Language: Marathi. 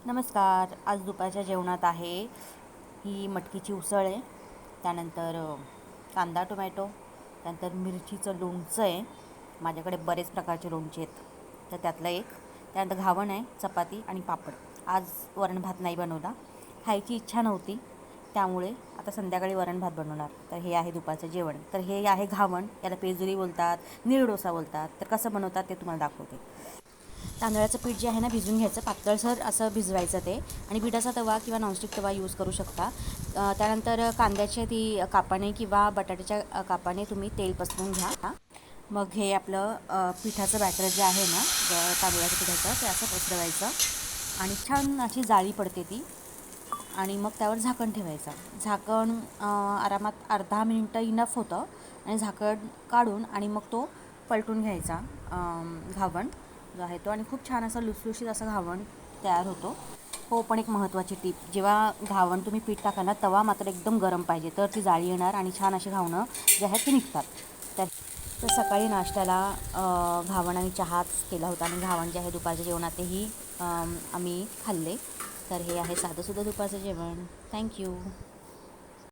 नमस्कार. आज दुपारच्या जेवणात आहे ही मटकीची उसळ आहे, त्यानंतर कांदा टोमॅटो, त्यानंतर मिरचीचं लोणचं आहे. माझ्याकडे बरेच प्रकारचे लोणचे आहेत, तर त्यातलं एक. त्यानंतर घावण आहे, चपाती आणि पापड. आज वरण भात नाही बनवला, खायची इच्छा नव्हती, त्यामुळे आता संध्याकाळी वरण भात बनवणार. तर हे आहे दुपारचं जेवण. तर हे आहे घावण, याला पेजुरी बोलतात, नीळ डोसा बोलतात. तर कसं बनवतात ते तुम्हाला दाखवते. तांदळाचं पीठ जे आहे ना, भिजवून घ्यायचं, पातळसर असं भिजवायचं ते. आणि पिठाचा तवा किंवा नॉनस्टिक तवा यूज करू शकता. त्यानंतर कांद्याच्या ती कापाने किंवा बटाट्याच्या कापाने तुम्ही तेल पसरून घ्या. मग हे आपलं पिठाचं बॅटर जे आहे ना, तांदळाच्या पिठाचं, ते असं पसरवायचं आणि छान अशी जाळी पडते ती. आणि मग त्यावर झाकण ठेवायचं. झाकण आरामात अर्धा मिनिटं इनफ होतं. आणि झाकण काढून आणि मग तो पलटून घ्यायचा घावण जो आहे तो, आणि खूप छान असं लुसलुशीत असं घावण तयार होतो. हो, पण एक महत्त्वाची टीप, जेव्हा घावण तुम्ही पीठ टाका ना, तवा मात्र एकदम गरम पाहिजे, तर ती जाळी येणार आणि छान अशी घावणं जे आहेत ती निघतात. तर तर सकाळी नाश्त्याला घावण आणि चहाच केला होता, आणि घावण जे आहे दुपारच्या जेवणातही आम्ही खाल्ले. तर हे आहे साधंसुद्धा दुपारचं जेवण. थँक्यू.